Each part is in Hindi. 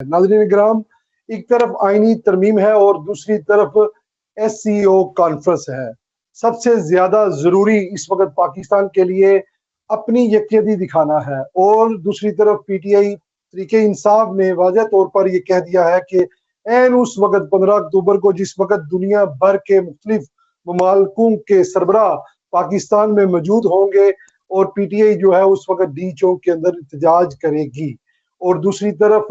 नाज़रीन किराम, एक तरफ आईनी तरमीम है और दूसरी तरफ SCO कॉन्फ्रेंस है। सबसे ज्यादा जरूरी इस वक्त पाकिस्तान के लिए अपनी यकजहती दिखाना है और दूसरी तरफ PTI तरीके इंसाफ ने वाज़ह तौर पर यह कह दिया है कि ऐन उस वक्त 15 अक्टूबर को जिस वक्त दुनिया भर के मुख्तलिफ ममालकों के सरबराह पाकिस्तान में मौजूद होंगे और PTI जो है उस वक्त डी चौक के अंदर एहतजाज करेगी और दूसरी तरफ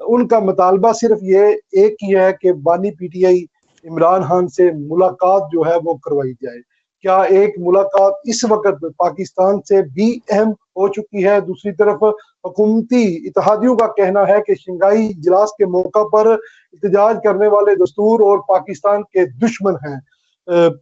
उनका मुतालबा सिर्फ ये एक ही है कि बानी PTI इमरान खान से मुलाकात जो है वो करवाई जाए। क्या एक मुलाकात इस वक्त पाकिस्तान से भी अहम हो चुकी है? दूसरी तरफ हुकूमती इत्तेहादियों का कहना है कि शंघाई इजलास के मौका पर एहतजाज करने वाले दस्तूर और पाकिस्तान के दुश्मन हैं।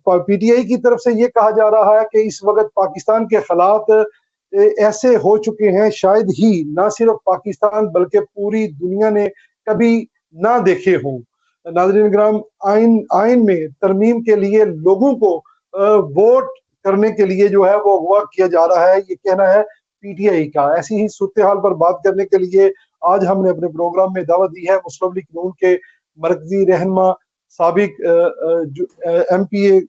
PTI की तरफ से ये कहा जा रहा है कि इस वक्त पाकिस्तान के हालात ऐसे हो चुके हैं शायद ही ना सिर्फ पाकिस्तान बल्कि पूरी दुनिया ने कभी ना देखे हों। नाज़रीन किराम, आइन में तरमीम के लिए लोगों को वोट करने के लिए जो है वो अगवा किया जा रहा है, ये कहना है PTI का। ऐसी ही सूरत हाल पर बात करने के लिए आज हमने अपने प्रोग्राम में दावत दी है मुस्लिम लीग नून के मरकजी रहनुमा साबिक MPA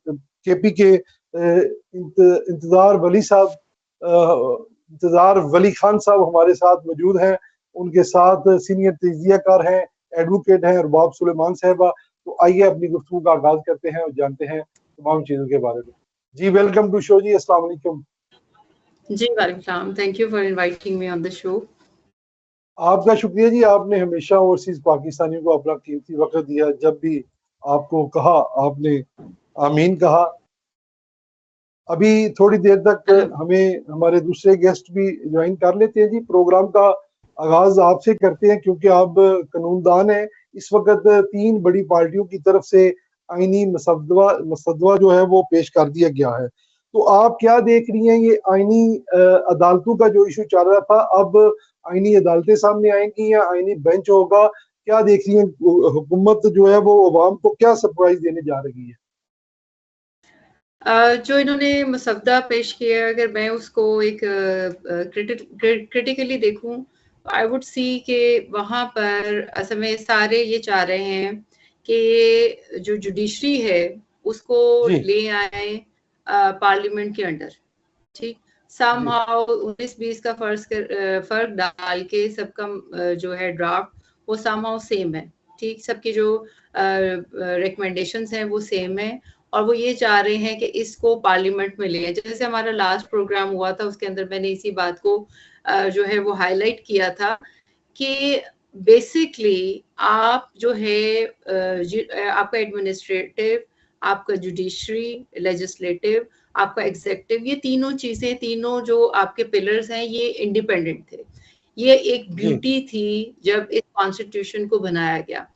KP के इंतजार वली साहब इंतजार वली खान साहब हमारे साथ मौजूद हैं। उनके साथ सीनियर तजियाकार हैं, एडवोकेट हैं रुबाब सुलेमान साहबा। तो आइए अपनी गुफ्तगू का आगाज करते हैं और जानते हैं तमाम चीजों के बारे में। जी वेलकम टू शो जी, अस्सलाम वालेकुम। जी वालेकुम सलाम, thank you for inviting me on the show. आपका शुक्रिया जी, आपने हमेशा ओवरसीज पाकिस्तानियों को अपना कीमती वक्त दिया। जब भी आपको कहा आपने आमीन कहा। अभी थोड़ी देर तक हमें हमारे दूसरे गेस्ट भी ज्वाइन कर लेते हैं जी। प्रोग्राम का आगाज आपसे करते हैं क्योंकि आप कानूनदान हैं। इस वक्त 3 बड़ी पार्टियों की तरफ से आईनी मसदवा जो है वो पेश कर दिया गया है। तो आप क्या देख रही हैं ये आईनी अदालतों का जो इशू चल रहा था, अब आईनी अदालतें सामने आएंगी या आईनी बेंच होगा? क्या देख रही हैं? हुकूमत जो है वो अवाम को क्या सरप्राइज देने जा रही है? जो इन्होंने मसवदा पेश किया, अगर मैं उसको एक क्रिटिकली देखूं, आई वुड सी कि वहां पर असल में सारे ये चाह रहे हैं कि जो जुडिशरी है उसको ले आए पार्लियामेंट के अंडर। ठीक, समहाउ 19-20 का फर्क डाल के सबका जो है ड्राफ्ट वो समहाउ सेम है। ठीक, सबकी जो रिकमेंडेशंस हैं वो सेम है और वो ये चाह रहे हैं कि इसको पार्लियामेंट में ले। जैसे हमारा लास्ट प्रोग्राम हुआ था उसके अंदर मैंने इसी बात को जो है वो हाईलाइट किया था कि बेसिकली आप जो है आपका एडमिनिस्ट्रेटिव, आपका जुडिशरी, लेजिस्लेटिव, आपका एग्जीक्यूटिव, ये तीनों चीजें, तीनों जो आपके पिलर्स हैं ये इंडिपेंडेंट थे। ये एक ब्यूटी थी जब इस कॉन्स्टिट्यूशन को बनाया गया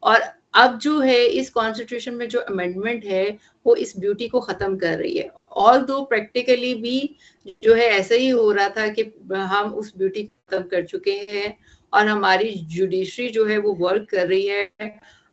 और अब जो है इस कॉन्स्टिट्यूशन में जो अमेंडमेंट है वो इस ब्यूटी को खत्म कर रही है। ऑल दो प्रैक्टिकली भी जो है ऐसा ही हो रहा था कि हम उस ब्यूटी को खत्म कर चुके हैं और हमारी जुडिशरी जो है वो वर्क कर रही है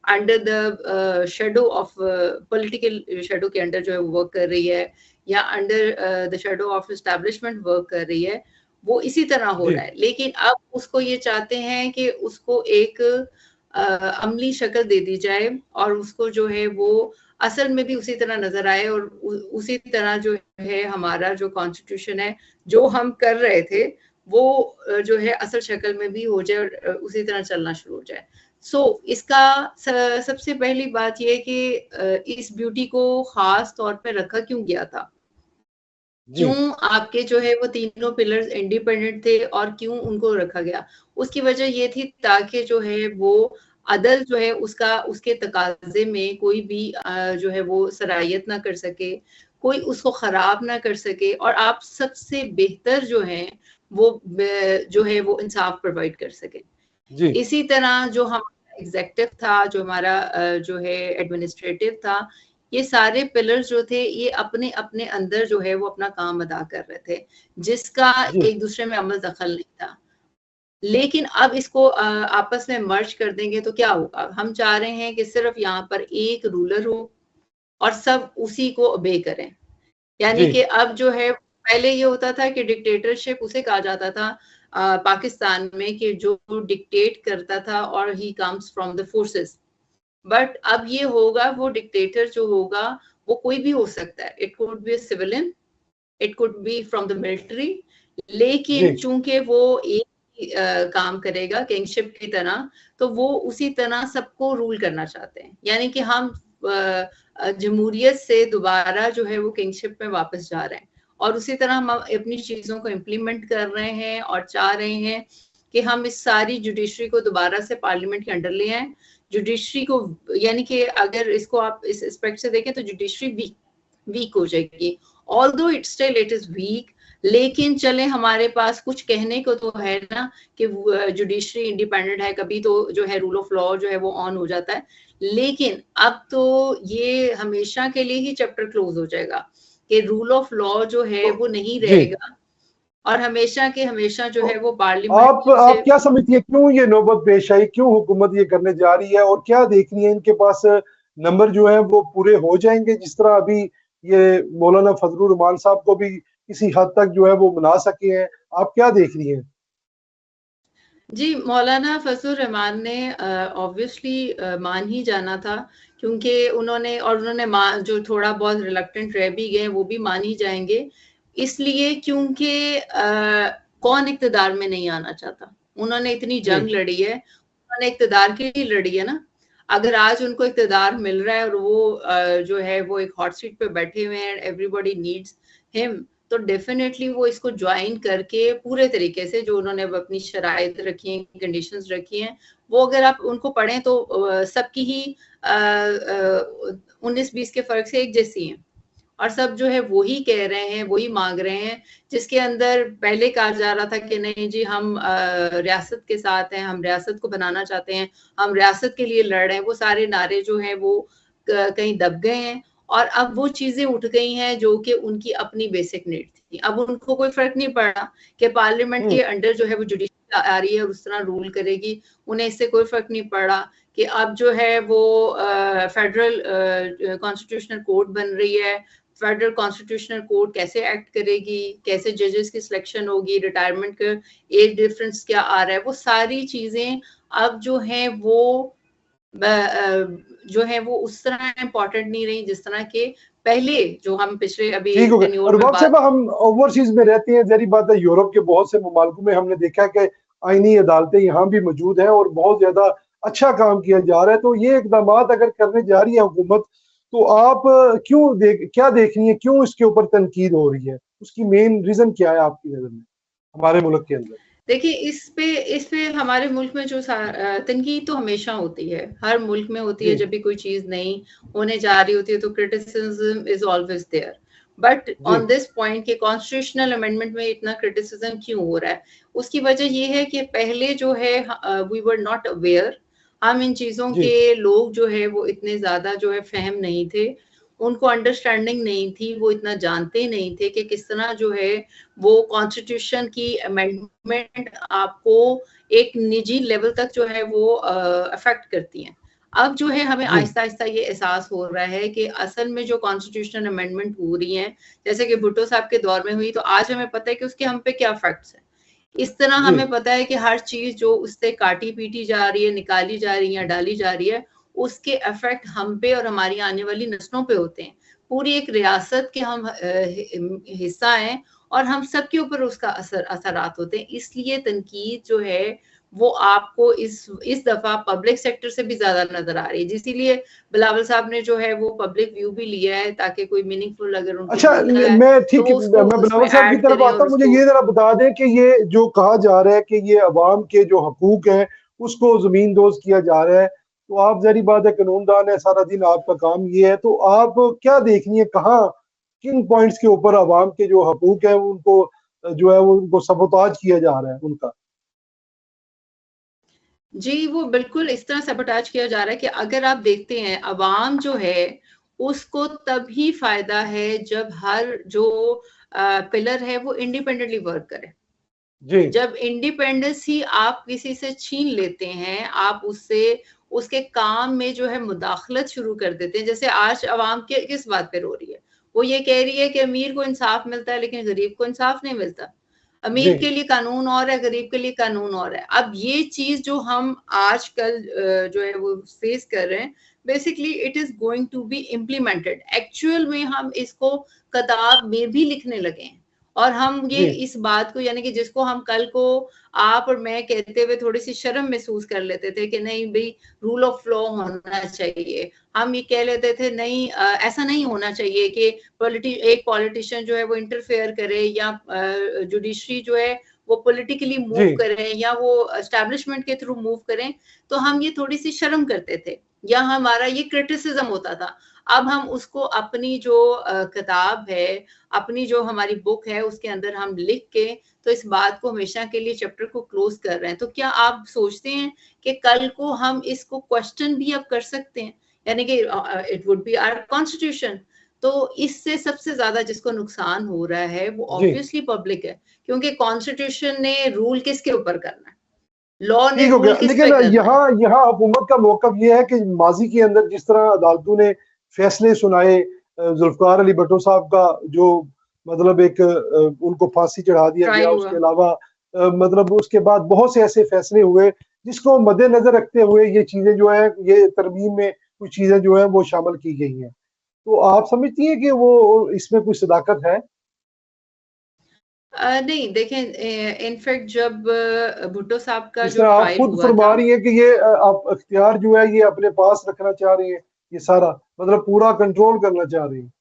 under the shadow of political shadow के अंडर जो है वो वर्क कर रही है या under the shadow of establishment work कर रही है। वो इसी तरह हो रहा है, लेकिन अब उसको ये चाहते हैं कि उसको एक अमली शक्ल दे दी जाए और उसको जो है वो असल में भी उसी तरह नजर आए और उसी तरह जो है हमारा जो कॉन्स्टिट्यूशन है जो हम कर रहे थे वो जो है असल शक्ल में भी हो जाए और उसी तरह चलना शुरू हो जाए। इसका सबसे पहली बात यह कि इस ब्यूटी को खास तौर पे रखा क्यों गया था, क्यों आपके जो है वो तीनों पिलर्स इंडिपेंडेंट थे और क्यों उनको रखा गया? उसकी वजह ये थी ताकि जो है वो अदल जो है उसके तकाजे में कोई भी जो है वो सराहियत ना कर सके, कोई उसको खराब ना कर सके और आप सबसे बेहतर जो है वो जो है वो इंसाफ प्रोवाइड कर सके। इसी तरह जो हमारा एग्जीक्यूटिव था, जो हमारा जो है एडमिनिस्ट्रेटिव था, ये सारे पिलर्स जो थे ये अपने अपने अंदर जो है वो अपना काम अदा कर रहे थे जिसका एक दूसरे में अमल दखल नहीं था। लेकिन अब इसको आपस में मर्ज कर देंगे तो क्या होगा? हम चाह रहे हैं कि सिर्फ यहाँ पर एक रूलर हो और सब उसी को ओबे करें। यानी कि अब जो है पहले ये होता था कि डिक्टेटरशिप उसे कहा जाता था पाकिस्तान में कि जो डिक्टेट करता था और he comes from the forces. But अब ये होगा, वो डिक्टेटर जो होगा वो कोई भी हो सकता है, it could be civilian, it could be from the military, लेकिन चूंकि वो एक काम करेगा किंगशिप की तरह, तो वो उसी तरह सबको रूल करना चाहते हैं। यानी कि हम जमहूरियत से दोबारा जो है वो किंगशिप में वापस जा रहे हैं, और उसी तरह हम अपनी चीजों को इम्प्लीमेंट कर रहे हैं और चाह रहे हैं कि हम इस सारी जुडिशरी को दोबारा से पार्लियामेंट के अंडर ले आए। जुडिशरी को, यानी कि अगर इसको आप इस एस्पेक्ट से देखें तो जुडिशरी वीक हो जाएगी, although it still it is weak, लेकिन चले हमारे पास कुछ कहने को तो है ना कि जुडिशरी इंडिपेंडेंट है, कभी तो जो है रूल ऑफ लॉ जो है वो ऑन हो जाता है। लेकिन अब तो ये हमेशा के लिए ही चैप्टर क्लोज हो जाएगा कि रूल ऑफ लॉ जो है वो नहीं रहेगा, और हमेशा के हमेशा जो है वो पार्लियामेंट। आप क्या समझती है, क्यों ये नौबत पेश आई, क्यों हुकूमत ये करने जा रही है, और क्या देख रही है इनके पास नंबर जो है वो पूरे हो जाएंगे, जिस तरह अभी ये मौलाना फजलुर रहमान साहब को भी किसी हद तक जो है वो मना सके हैं, आप क्या देख रही हैं? जी, मौलाना फजलुर रहमान ने ऑब्वियसली मान ही जाना था, क्योंकि उन्होंने जो थोड़ा बहुत रिलक्टेंट रह भी गए वो भी मान ही जाएंगे, इसलिए क्योंकि कौन इक़्तिदार में नहीं आना चाहता। उन्होंने इतनी जंग लड़ी है, उन्होंने इक़्तिदार के लिए लड़ी है ना। अगर आज उनको इक़्तिदार मिल रहा है और वो जो है वो एक हॉट सीट पे बैठे हुए हैं, एवरीबॉडी नीड्स हिम, तो डेफिनेटली वो इसको ज्वाइन करके पूरे तरीके से जो उन्होंने अपनी शराइत रखी हैं, कंडीशंस रखी हैं, वो अगर आप उनको पढ़ें तो सबकी ही 19-20 के फर्क से एक जैसी हैं, और सब जो है वो ही कह रहे हैं, वही मांग रहे हैं, जिसके अंदर पहले कहा जा रहा था कि नहीं जी हम रियासत के साथ हैं, हम रियासत को बनाना चाहते हैं, हम रियासत के लिए लड़ रहे हैं, वो सारे नारे जो हैं वो कहीं दब गए हैं, और अब वो चीजें उठ गई हैं जो कि उनकी अपनी बेसिक नीड थी। अब उनको कोई फर्क नहीं पड़ा कि पार्लियामेंट के अंडर जो है वो जुडिशरी आ रही है और उस तरह रूल करेगी, उन्हें इससे कोई फर्क नहीं पड़ा कि अब जो है वो फेडरल कॉन्स्टिट्यूशनल कोर्ट बन रही है, फेडरल कॉन्स्टिट्यूशनल कोर्ट कैसे एक्ट करेगी, कैसे जजेस की सिलेक्शन होगी, रिटायरमेंट का एज डिफरेंस क्या आ रहा है, वो सारी चीजें अब जो है वो जो है वो उस तरह इम्पोर्टेंट नहीं रही जिस तरह के पहले जो हम पिछले अभी और साहब हम ओवरसीज में रहते हैं, जरी बात है यूरोप के बहुत से मुमालिकों में हमने देखा कि आईनी अदालतें यहाँ भी मौजूद हैं और बहुत ज्यादा अच्छा काम किया जा रहा है। तो ये इकदाम अगर करने जा रही है हुकूमत, तो आप क्या देख रही है, क्यों इसके ऊपर तनकीद हो रही है, उसकी मेन रीजन क्या है आपकी नजर में हमारे मुल्क के अंदर? देखिए इस पे हमारे मुल्क में जो तनकीद तो हमेशा होती है, हर मुल्क में होती है, जब भी कोई चीज नहीं होने जा रही होती है तो criticism is always there. But on this point के कॉन्स्टिट्यूशनल अमेंडमेंट में इतना क्रिटिसिज्म क्यों हो रहा है, उसकी वजह ये है कि पहले जो है वी वर नॉट अवेयर, हम इन चीजों के लोग जो है वो इतने ज्यादा जो है फहम नहीं थे, उनको अंडरस्टैंडिंग नहीं थी, वो इतना जानते नहीं थे कि किस तरह जो है वो कॉन्स्टिट्यूशन की अमेंडमेंट आपको एक निजी लेवल तक जो है वो अफेक्ट करती हैं। अब जो है हमें आहिस्ता आहिस्ता ये एहसास हो रहा है कि असल में जो कॉन्स्टिट्यूशनल अमेंडमेंट हो रही है, जैसे कि भुट्टो साहब के दौर में हुई, तो आज हमें पता है कि उसके हम पे क्या इफेक्ट्स है। इस तरह हमें पता है कि हर चीज जो उससे काटी पीटी जा रही है, निकाली जा रही है, डाली जा रही है, उसके इफेक्ट हम पे और हमारी आने वाली नस्लों पे होते हैं। पूरी एक रियासत के हम हिस्सा हैं और हम सबके ऊपर उसका असरात होते हैं। इसलिए तनकीद जो है वो आपको इस दफा पब्लिक सेक्टर से भी ज्यादा नजर आ रही है, इसीलिए बिलावल साहब ने जो है वो पब्लिक व्यू भी लिया है ताकि कोई मीनिंगफुल अगर उनको अच्छा मैं ठीक है, मैं बिलावल साहब की तरफ आता हूँ। मुझे ये जरा बता दें कि ये जो कहा जा रहा है कि ये अवाम के जो हकूक हैं उसको जमीन दोज किया जा रहा है, तो आप जरी बात है कानूनदान है, सारा दिन आपका काम ये है, तो आप क्या देखनी है, कहाँ किन पॉइंट्स के ऊपर अवाम के जो हकूक है उनको जो है वो उनको सबोताज किया जा रहा है उनका? जी, वो बिल्कुल इस तरह सबोटाज किया जा रहा है कि अगर आप देखते हैं अवाम जो है उसको तभी फायदा है जब हर जो पिलर है वो इंडिपेंडेंटली वर्क करे। जब इंडिपेंडेंस ही आप किसी से छीन लेते हैं, आप उससे उसके काम में जो है मुदाखलत शुरू कर देते हैं। जैसे आज अवाम के किस बात पे रो रही है, वो ये कह रही है कि अमीर को इंसाफ मिलता है लेकिन गरीब को इंसाफ नहीं मिलता। अमीर के लिए कानून और है, गरीब के लिए कानून और है। अब ये चीज जो हम आजकल जो है वो फेस कर रहे हैं, basically it is going to be implemented. Actual में हम इसको किताब में भी लिखने लगे हैं, और हम ये इस बात को, यानी कि जिसको हम कल को आप और मैं कहते हुए थोड़ी सी शर्म महसूस कर लेते थे कि नहीं भाई रूल ऑफ लॉ होना चाहिए, हम ये कह लेते थे नहीं ऐसा नहीं होना चाहिए कि एक पॉलिटिशियन जो है वो इंटरफेयर करे, या जुडिशरी जो है वो पॉलिटिकली मूव करें, या वो एस्टैब्लिशमेंट के थ्रू मूव करें, तो हम ये थोड़ी सी शर्म करते थे, या हमारा ये क्रिटिसिज्म होता था। अब हम उसको अपनी जो किताब है, अपनी जो हमारी बुक है, उसके अंदर हम लिख के तो इस बात को हमेशा के लिए चैप्टर को क्लोज कर रहे हैं। तो क्या आप सोचते हैं कि कल को हम इसको क्वेश्चन भी अब कर सकते हैं, यानी कि it would be our constitution? तो इससे सबसे ज्यादा जिसको नुकसान हो रहा है वो ऑब्वियसली पब्लिक है, क्योंकि कॉन्स्टिट्यूशन ने रूल किसके ऊपर करना है, लॉ ने रूल किस पे करना है? यहाँ हुकूमत का मौकफ ये है कि माजी के अंदर जिस तरह अदालतों ने फैसले सुनाए, जुल्फकार अली भट्टो साहब का जो मतलब एक उनको फांसी चढ़ा दिया गया, उसके अलावा मतलब उसके बाद बहुत से ऐसे फैसले हुए जिसको मद्देनजर रखते हुए ये चीजें जो है, ये तरमीम में कुछ चीजें जो है वो शामिल की गई हैं। तो आप समझती हैं कि वो इसमें कोई सदाकत है? नहीं, देखें इनफैक्ट जब भुट्टो साहब का जो आप खुद फरमा रही हैं कि ये आप अख्तियार जो है ये अपने पास रखना चाह रही हैं, ये सारा मतलब पूरा कंट्रोल करना चाह रही हैं।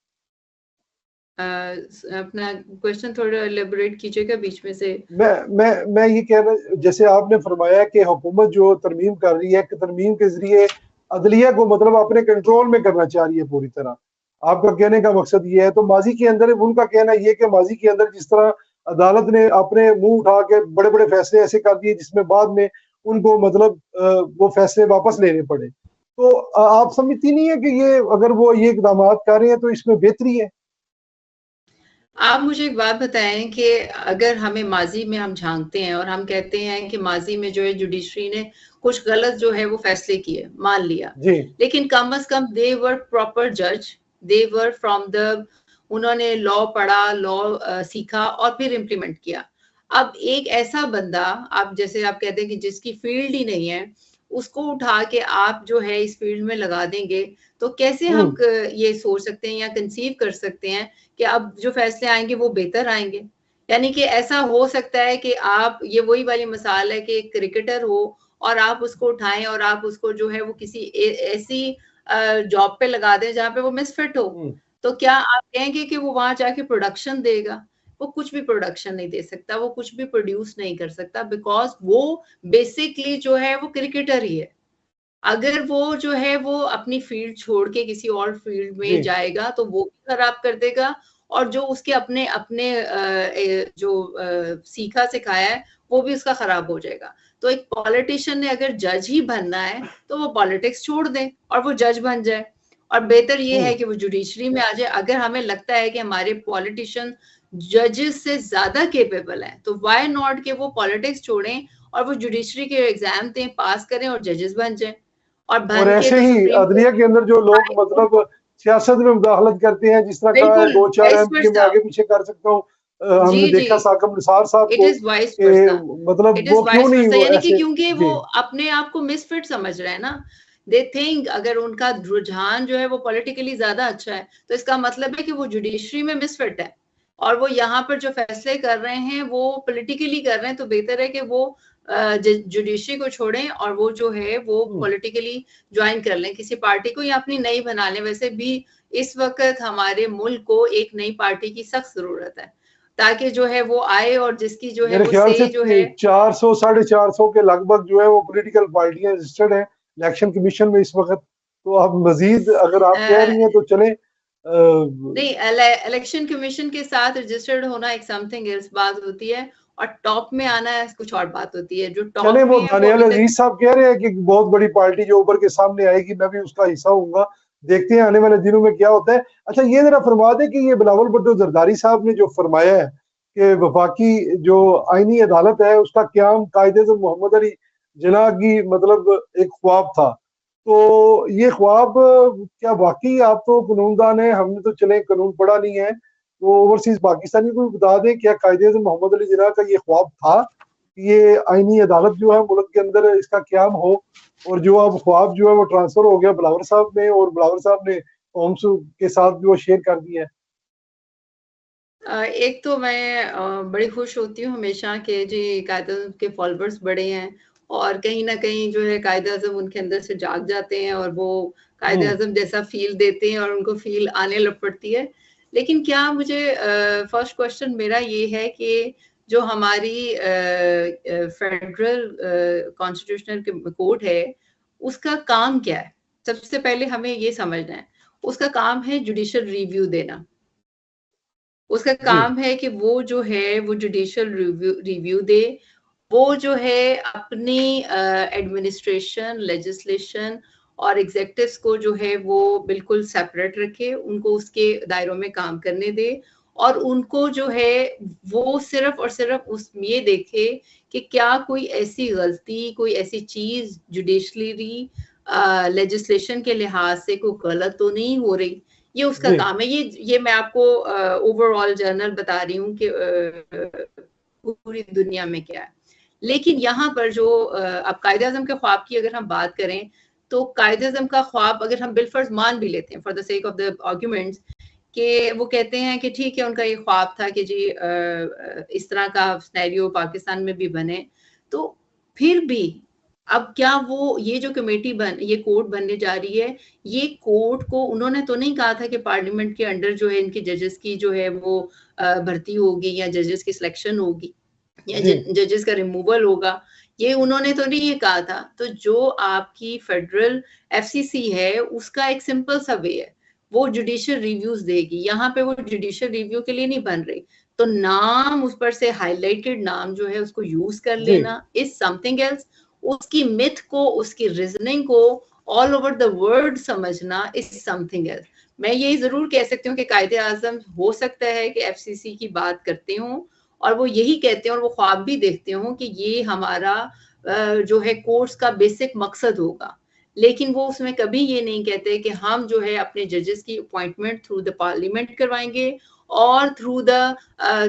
अपना क्वेश्चन थोड़ा एलेबोरेट कीजिएगा बीच में से। मैं ये कह रहा, जैसे आपने फरमाया कि हुकूमत जो तरमीम कर रही है, कि तरमीम के जरिए अदलिया को मतलब अपने कंट्रोल में करना चाह रही है पूरी तरह, आपका कहने का मकसद ये है। तो माजी के अंदर उनका कहना ये कि माजी के अंदर जिस तरह अदालत ने अपने मुंह उठा के बड़े बड़े फैसले ऐसे कर दिए जिसमें बाद में उनको मतलब वो फैसले वापस लेने पड़े, तो आप समझती नहीं है कि ये अगर वो ये इकदाम कर रहे हैं तो इसमें बेहतरी है? आप मुझे एक बात बताएं कि अगर हमें माजी में हम झांकते हैं और हम कहते हैं कि माजी में जो है जुडिशरी ने कुछ गलत जो है वो फैसले किए, मान लिया, लेकिन कम अज कम दे वर प्रॉपर जज, दे वर फ्रॉम द, उन्होंने लॉ पढ़ा, लॉ सीखा और फिर इम्प्लीमेंट किया। अब एक ऐसा बंदा, आप जैसे आप कहते हैं कि जिसकी फील्ड ही नहीं है, उसको उठा के आप जो है इस फील्ड में लगा देंगे, तो कैसे हम ये सोच सकते हैं या कंसीव कर सकते हैं कि अब जो फैसले आएंगे वो बेहतर आएंगे? यानी कि ऐसा हो सकता है कि आप, ये वही वाली मिसाल है कि एक क्रिकेटर हो और आप उसको उठाएं और आप उसको जो है वो किसी ऐसी जॉब पे लगा दें जहां पे वो मिसफिट हो, तो क्या आप कहेंगे कि वो वहां जाके प्रोडक्शन देगा? वो कुछ भी प्रोडक्शन नहीं दे सकता, वो कुछ भी प्रोड्यूस नहीं कर सकता, बिकॉज वो बेसिकली जो है वो क्रिकेटर ही है। अगर वो जो है वो अपनी फील्ड छोड़ के किसी और फील्ड में जाएगा तो वो भी खराब कर देगा, और जो उसके अपने अपने जो सीखा सिखाया है वो भी उसका खराब हो जाएगा। तो एक पॉलिटिशियन ने अगर जज ही बनना है तो वो पॉलिटिक्स छोड़ दे और वो जज बन जाए, और बेहतर ये है कि वो जुडिशरी में आ जाए। अगर हमें लगता है कि हमारे पॉलिटिशियन जजेस से ज्यादा केपेबल हैं, तो व्हाई नॉट के वो पॉलिटिक्स छोड़ें और वो जुडिशरी के एग्जाम दें, पास करें और जजेस बन जाए। और ऐसे ही अदलिया के अंदर जो लोग मतलब सियासत में मुदाखलत करते हैं, जिस तरह का 2-4 एमपी में आगे पीछे कर सकता हूँ, हमने देखा साकब निसार साहब को, मतलब वो क्यों नहीं, यानी कि क्योंकि वो अपने आप को मिसफिट समझ रहे हैं ना, दे थिंक अगर उनका रुझान जो है वो पॉलिटिकली ज्यादा अच्छा है तो इसका मतलब है कि वो जुडिशरी में मिसफिट है, और वो यहाँ पर जो फैसले कर रहे हैं वो पॉलिटिकली कर रहे हैं। तो बेहतर है कि वो जुडिशरी को छोड़ें और वो जो है वो पॉलिटिकली ज्वाइन कर लें किसी पार्टी को, या अपनी नई बना लें। वैसे भी इस वक्त हमारे मुल्क को एक नई पार्टी की सख्त जरूरत है, ताकि जो है वो आए और जिसकी जो है वो से जो है 400-450 के लगभग जो है वो पॉलिटिकल पार्टियां रजिस्टर्ड हैं इलेक्शन कमीशन में इस वक्त। तो अब मजीद अगर आप कह रही हैं तो चले। नहीं, इलेक्शन कमीशन के साथ रजिस्टर्ड होना एक समथिंग एल्स बात होती है, और टॉप में आना है कुछ और बात होती है। जो टॉप में वो दानियाल अजीज साहब कह रहे हैं कि बहुत बड़ी पार्टी जो ऊपर के सामने आएगी, मैं भी उसका हिस्सा होऊंगा, देखते हैं आने वाले दिनों में क्या होता है। अच्छा, ये जरा फरमा दे कि ये बिलावल भुट्टो जरदारी साहब ने जो फरमाया है कि वफाकी जो आईनी अदालत है उसका क्याम कायदे मोहम्मद अली जिन्ना की मतलब एक ख्वाब था, तो ये ख्वाब क्या वाकई, आप तो कानूनदान है, हमने तो चले कानून पढ़ा नहीं है, तो ओवरसीज पाकिस्तानी को बता दें, क्या कायदे-ए-आज़म मोहम्मद अली जिन्ना का ये ख्वाब था कि ये आईनी अदालत जो है मुल्क के अंदर इसका क़याम हो, और जो अब ख्वाब जो है वो ट्रांसफर हो गया बिलावर साहब में, और बिलावर साहब ने होम्स के साथ जो शेयर कर दिया है? एक तो मैं बड़ी खुश होती हूँ हमेशा कि जी कायद-ए-आज़म के फॉलोअर्स बढ़े हैं, और कहीं न कहीं जो है कायद-ए-आज़म उनके अंदर से जाग जाते हैं और वो कायद-ए-आज़म जैसा फ़ील देते हैं और उनको फ़ील आने लग पड़ती है। लेकिन क्या मुझे फर्स्ट क्वेश्चन मेरा ये है कि जो हमारी फेडरल कॉन्स्टिट्यूशनल कोड है, उसका काम क्या है? सबसे पहले हमें ये समझना है। उसका काम है जुडिशियल रिव्यू देना। उसका काम है कि वो जो है वो जुडिशियल रिव्यू दे, वो जो है अपनी एडमिनिस्ट्रेशन, लेजिस्लेशन और एग्जेक्टिव्स को जो है वो बिल्कुल सेपरेट रखे, उनको उसके दायरों में काम करने दे, और उनको जो है वो सिर्फ और सिर्फ उस ये देखे कि क्या कोई ऐसी गलती, कोई ऐसी चीज जुडिशरी लेजिस्लेशन के लिहाज से कोई गलत तो नहीं हो रही। ये उसका काम है। ये मैं आपको ओवरऑल जर्नल बता रही हूँ कि पूरी दुनिया में क्या है। लेकिन यहाँ पर जो अब कायद-ए-आज़म के ख्वाब की अगर हम बात करें, तो कायद-ए-आज़म का ख्वाब अगर हम बिलफर्ज मान भी लेते हैं for the sake of the arguments, कि वो कहते हैं कि ठीक है उनका ये ख्वाब था कि जी इस तरह का सिनेरियो पाकिस्तान में भी बने, तो फिर भी अब क्या वो ये जो कमेटी ये कोर्ट बनने जा रही है, ये कोर्ट को उन्होंने तो नहीं कहा था कि पार्लियामेंट के अंडर जो है इनकी जजेस की जो है वो भर्ती होगी या जजेस की सिलेक्शन होगी या जजेस का रिमूवल होगा, ये उन्होंने तो नहीं ये कहा था। तो जो आपकी फेडरल एफसीसी है उसका एक सिंपल सा वे है, वो जुडिशियल रिव्यूज देगी। यहाँ पे वो जुडिशियल रिव्यू के लिए नहीं बन रही, तो नाम उस पर से हाईलाइटेड नाम जो है उसको यूज कर लेना इज समथिंग एल्स। उसकी मिथ को, उसकी रीजनिंग को ऑल ओवर द वर्ल्ड समझना इज समथिंग एल्स। मैं ये जरूर कह सकती हूँ कि कायदे-ए-आज़म हो सकता है कि एफसीसी की बात करते हों और वो यही कहते हैं और वो ख्वाब भी देखते हों कि ये हमारा जो है कोर्ट्स का बेसिक मकसद होगा, लेकिन वो उसमें कभी ये नहीं कहते कि हम जो है अपने जजेस की अपॉइंटमेंट थ्रू द पार्लियामेंट करवाएंगे और थ्रू द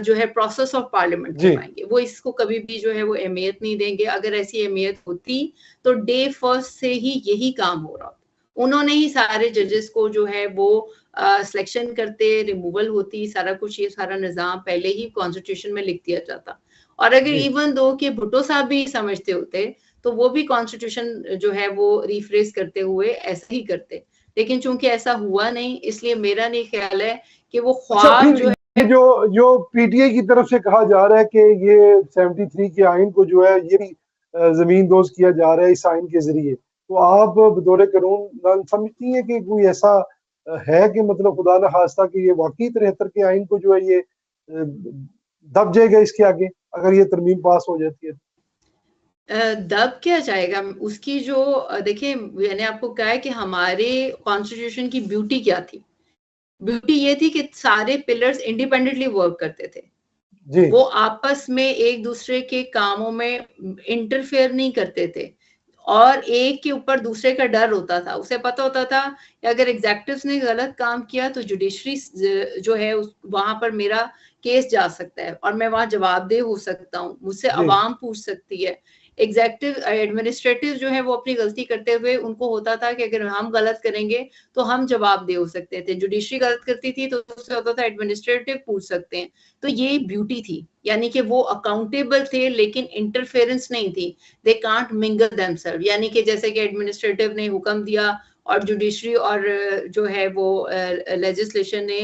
जो है प्रोसेस ऑफ पार्लियामेंट करवाएंगे। वो इसको कभी भी जो है वो अहमियत नहीं देंगे। अगर ऐसी अहमियत होती तो डे फर्स्ट से ही यही काम हो रहा होता। उन्होंने ही सारे जजेस को जो है वो सिलेक्शन करते, रिमूवल होती, सारा कुछ ये सारा निजाम पहले ही कॉन्स्टिट्यूशन में लिख दिया जाता। और अगर इवन दो कि भुट्टो साहब भी समझते होते तो वो भी कॉन्स्टिट्यूशन जो है वो रिफ्रेश करते हुए ऐसा ही करते, लेकिन चूंकि ऐसा हुआ नहीं, इसलिए मेरा नहीं ख्याल है कि वो ख्वाब जो है जो पीटीआई की तरफ से कहा जा रहा है कि ये 73 के आइन को जो है ये भी जमीन दोज किया जा रहा है इस आइन के जरिए, तो आप बतौर कानून समझती हैं कि कोई ऐसा है कि मतलब खुदा न खास्ता कि ये वाकई 73 के आइन को जो है ये दब जाएगा इसके आगे अगर ये तरमीम पास हो जाती है? दब क्या जाएगा उसकी जो देखिए मैंने आपको कहा है कि हमारे कॉन्स्टिट्यूशन की ब्यूटी क्या थी। ब्यूटी ये थी कि सारे पिलर्स इंडिपेंडेंटली वर्क करते थे। वो आपस में एक दूसरे के कामों में इंटरफेयर नहीं करते थे और एक के ऊपर दूसरे का डर होता था। उसे पता होता था कि अगर एग्जेक्टिव्स ने गलत काम किया तो जुडिशरी जो है वहां पर मेरा केस जा सकता है और मैं वहां जवाबदेह हो सकता हूँ, मुझसे अवाम पूछ सकती है। एग्जेक्टिव एडमिनिस्ट्रेटिव जो है वो अपनी गलती करते हुए उनको होता था कि अगर हम गलत करेंगे तो हम जवाबदेह हो सकते थे। जुडिशरी गलत करती थी तो उससे होता था एडमिनिस्ट्रेटिव पूछ सकते हैं। तो ये ब्यूटी थी, यानी कि वो अकाउंटेबल थे लेकिन इंटरफेरेंस नहीं थी। दे कांट मिंगल देमसेल्फ, यानी कि जैसे कि एडमिनिस्ट्रेटिव ने हुक्म दिया और जुडिशरी और जो है वो लेजिस्लेशन ने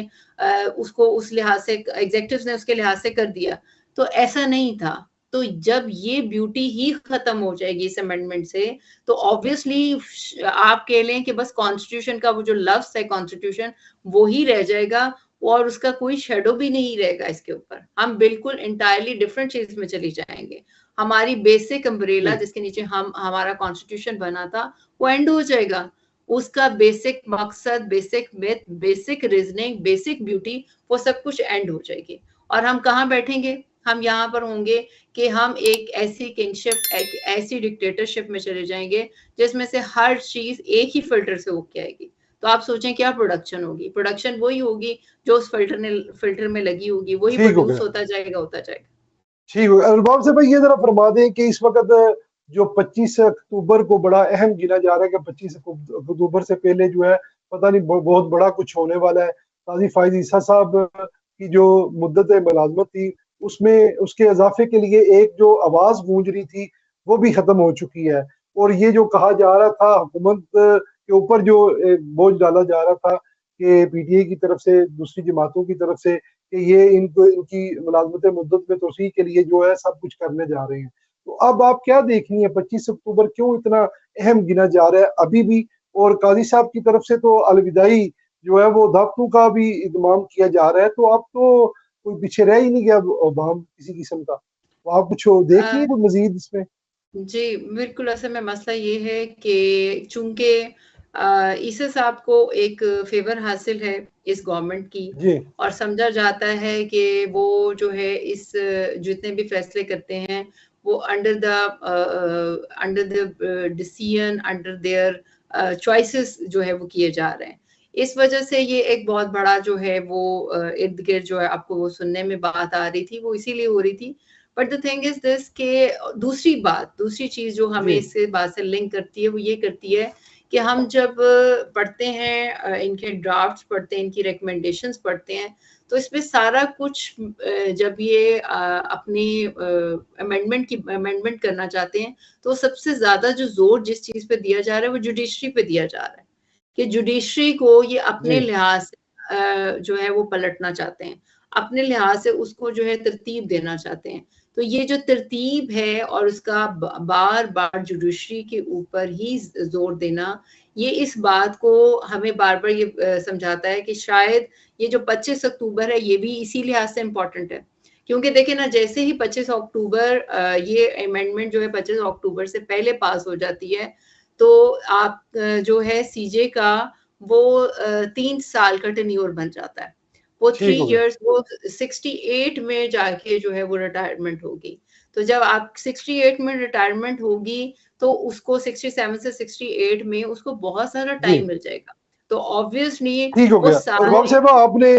उसको उस लिहाज से, एग्जेक्टिव्स ने उसके लिहाज से कर दिया, तो ऐसा नहीं था। तो जब ये ब्यूटी ही खत्म हो जाएगी इस अमेंडमेंट से, तो ऑब्वियसली आप कह लें कि बस कॉन्स्टिट्यूशन का वो जो लफ्ज है कॉन्स्टिट्यूशन वो ही रह जाएगा और उसका कोई शेडो भी नहीं रहेगा इसके ऊपर। हम बिल्कुल इंटायरली डिफरेंट चीज में चली जाएंगे। हमारी बेसिक अम्ब्रेला जिसके नीचे हमारा कॉन्स्टिट्यूशन बना था वो एंड हो जाएगा। उसका बेसिक मकसद, basic myth, basic reasoning, basic beauty, वो सब कुछ एंड हो जाएगी। और हम कहाँ बैठेंगे? हम यहाँ पर होंगे कि हम एक ऐसी किंगशिप, एक ऐसी डिक्टेटरशिप में चले जाएंगे जिसमें से हर चीज एक ही फिल्टर से होके आएगी। तो आप सोचें क्या प्रोडक्शन होगी, प्रोडक्शन वही होगी जो उस फिल्टर में लगी होगी, वही प्रोड्यूस होता जाएगा। ठीक है अरबाब से भाई, ये जरा फरमा दें कि इस वक्त जो 25 अक्टूबर को बड़ा अहम गिना जा रहा है कि 25 अक्टूबर से पहले जो है पता नहीं बहुत बड़ा कुछ होने वाला है। काजी फायज ईसा साहब की जो मुद्दत मुलाजमत थी उसमें उसके इजाफे के लिए एक जो आवाज गूंज रही थी वो भी खत्म हो चुकी है। और ये जो कहा जा रहा था हुकूमत के ऊपर जो बोझ डाला जा रहा था कि पीटीआई की तरफ से दूसरी जमातों की तरफ से कि ये इनको इनकी मुलाजमत मुद्दत में तोसी के लिए जो है सब कुछ करने जा रहे हैं। तो अब आप क्या देखनी है 25 अक्टूबर क्यों इतना अहम गिना जा रहा है अभी भी? और काजी साहब की तरफ से तो अलविदाई जो है वो दावतों का भी इत्माम किया जा रहा है, तो अब तो कोई पीछे रह ही नहीं गया अवाम किसी किस्म का। तो आप कुछ देखिए कोई मजीद इसमें। जी बिल्कुल, असल में मसला ये है कि चूंकि ईसा साहब को एक फेवर हासिल है इस गवर्नमेंट की और समझा जाता है कि वो जो है इस जितने भी फैसले करते हैं वो under the decision, under their choices जो है वो किए जा रहे हैं। इस वजह से ये एक बहुत बड़ा जो है वो इर्द गिर्द जो है आपको वो सुनने में बात आ रही थी, वो इसीलिए हो रही थी। But the thing is this के दूसरी चीज जो हमें इससे बात से लिंक करती है वो ये करती है कि हम जब पढ़ते हैं इनके ड्राफ्ट्स पढ़ते हैं, इनकी रिकमेंडेशंस पढ़ते हैं, तो इसमें सारा कुछ जब ये अपनी अमेंडमेंट करना चाहते हैं तो सबसे ज्यादा जो जोर जिस चीज पे दिया जा रहा है वो जुडिशरी पे दिया जा रहा है कि जुडिशरी को ये अपने लिहाज से जो है वो पलटना चाहते हैं, अपने लिहाज से उसको जो है तरतीब देना चाहते हैं। तो ये जो तरतीब है और उसका बार बार जुडिशरी के ऊपर ही जोर देना, ये इस बात को हमें बार बार ये समझाता है कि शायद ये जो 25 अक्टूबर है ये भी इसी लिहाज से इम्पोर्टेंट है। क्योंकि देखें ना, जैसे ही 25 अक्टूबर ये अमेंडमेंट जो है 25 अक्टूबर से पहले पास हो जाती है तो आप जो है सीजे का वो 3 साल का टेन्योर बन जाता है। वो 3 इयर्स, वो 68 में जाके जो है वो रिटायरमेंट होगी। तो जब आप 68 में रिटायरमेंट होगी तो उसको 67 से 68 में उसको बहुत सारा टाइम मिल जाएगा। तो ऑब्वियसली ठीक हो गया। और बाब साहब आपने